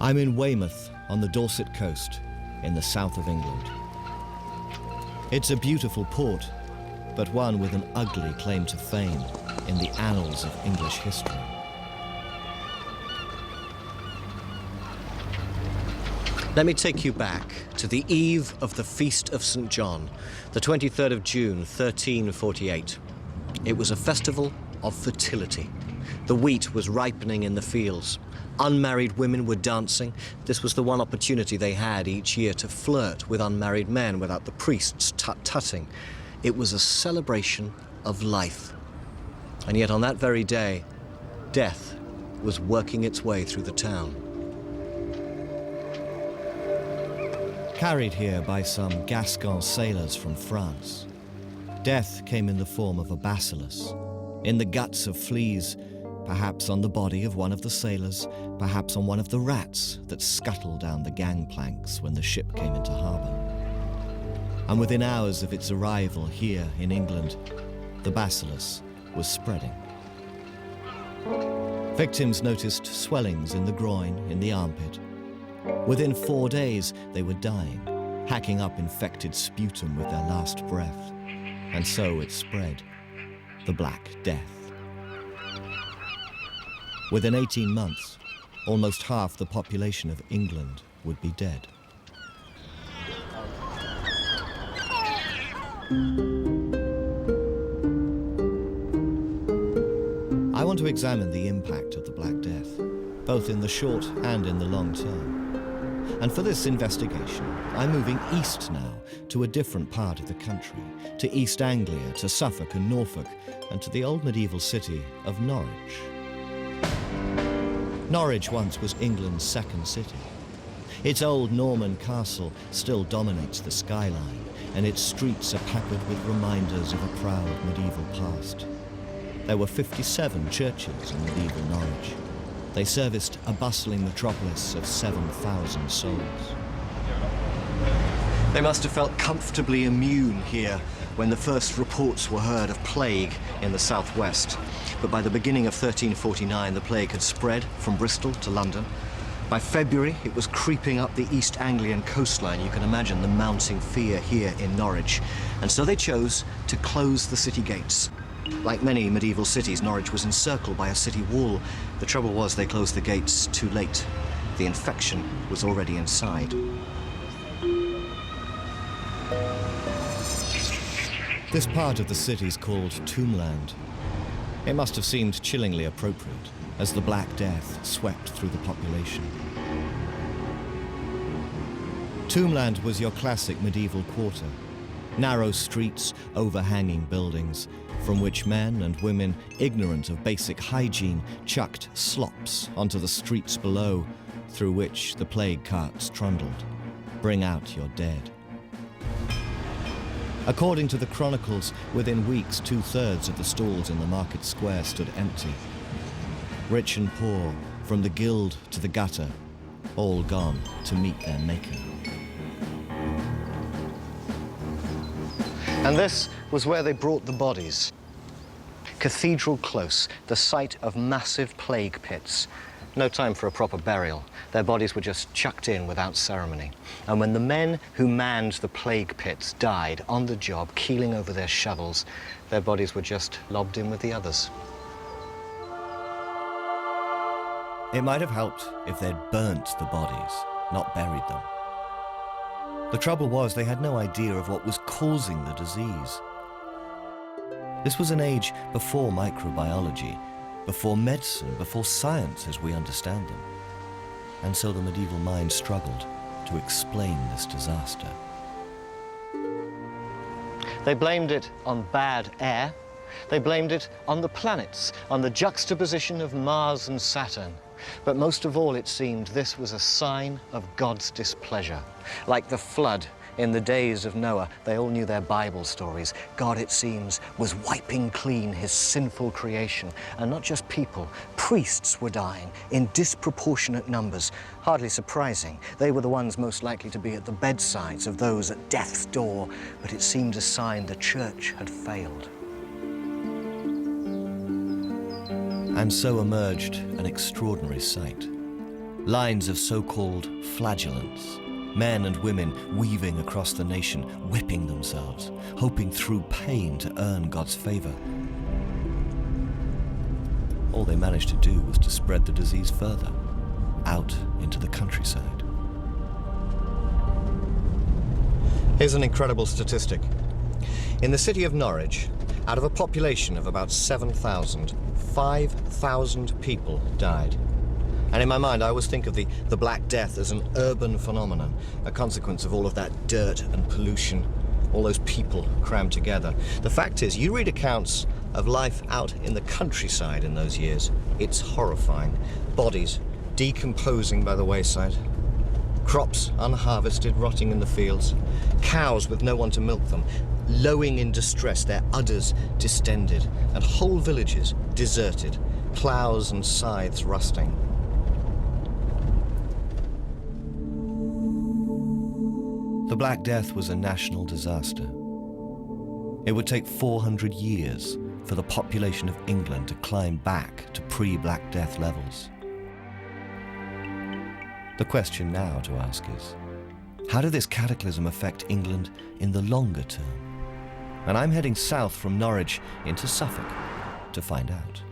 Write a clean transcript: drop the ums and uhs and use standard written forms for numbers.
I'm in Weymouth on the Dorset coast in the south of England. It's a beautiful port, but one with an ugly claim to fame in the annals of English history. Let me take you back to the eve of the Feast of St. John, the 23rd of June, 1348. It was a festival of fertility. The wheat was ripening in the fields. Unmarried women were dancing. This was the one opportunity they had each year to flirt with unmarried men without the priests tut-tutting. It was a celebration of life. And yet on that very day, death was working its way through the town. Carried here by some Gascon sailors from France, death came in the form of a bacillus, in the guts of fleas, perhaps on the body of one of the sailors, perhaps on one of the rats that scuttled down the gangplanks when the ship came into harbour. And within hours of its arrival here in England, the bacillus was spreading. Victims noticed swellings in the groin, in the armpit. Within 4 days, they were dying, hacking up infected sputum with their last breath. And so it spread, the Black Death. Within 18 months, almost half the population of England would be dead. I want to examine the impact of the Black Death, both in the short and in the long term. And for this investigation, I'm moving east now to a different part of the country, to East Anglia, to Suffolk and Norfolk, and to the old medieval city of Norwich. Norwich once was England's second city. Its old Norman castle still dominates the skyline, and its streets are peppered with reminders of a proud medieval past. There were 57 churches in medieval Norwich. They serviced a bustling metropolis of 7,000 souls. They must have felt comfortably immune here when the first reports were heard of plague in the southwest. But by the beginning of 1349, the plague had spread from Bristol to London. By February, it was creeping up the East Anglian coastline. You can imagine the mounting fear here in Norwich. And so they chose to close the city gates. Like many medieval cities, Norwich was encircled by a city wall. The trouble was they closed the gates too late. The infection was already inside. This part of the city is called Tombland. It must have seemed chillingly appropriate as the Black Death swept through the population. Tombland was your classic medieval quarter. Narrow streets, overhanging buildings, from which men and women, ignorant of basic hygiene, chucked slops onto the streets below, through which the plague carts trundled. Bring out your dead. According to the chronicles, within weeks, 2/3 of the stalls in the market square stood empty. Rich and poor, from the guild to the gutter, all gone to meet their maker. And this was where they brought the bodies. Cathedral Close, the site of massive plague pits. No time for a proper burial. Their bodies were just chucked in without ceremony. And when the men who manned the plague pits died on the job, keeling over their shovels, their bodies were just lobbed in with the others. It might have helped if they'd burnt the bodies, not buried them. The trouble was they had no idea of what was causing the disease. This was an age before microbiology, before medicine, before science as we understand them. And so the medieval mind struggled to explain this disaster. They blamed it on bad air. They blamed it on the planets, on the juxtaposition of Mars and Saturn. But most of all, it seemed this was a sign of God's displeasure. Like the flood in the days of Noah, they all knew their Bible stories. God, it seems, was wiping clean his sinful creation. And not just people, priests were dying in disproportionate numbers. Hardly surprising. They were the ones most likely to be at the bedsides of those at death's door. But it seemed a sign the church had failed. And so emerged an extraordinary sight. Lines of so-called flagellants, men and women weaving across the nation, whipping themselves, hoping through pain to earn God's favor. All they managed to do was to spread the disease further, out into the countryside. Here's an incredible statistic. In the city of Norwich, out of a population of about 7,000, 5,000 people died. And in my mind, I always think of the Black Death as an urban phenomenon, a consequence of all of that dirt and pollution, all those people crammed together. The fact is, you read accounts of life out in the countryside in those years. It's horrifying. Bodies decomposing by the wayside, crops unharvested, rotting in the fields, cows with no one to milk them, lowing in distress, their udders distended, and whole villages deserted, ploughs and scythes rusting. The Black Death was a national disaster. It would take 400 years for the population of England to climb back to pre-Black Death levels. The question now to ask is, how did this cataclysm affect England in the longer term? And I'm heading south from Norwich into Suffolk to find out.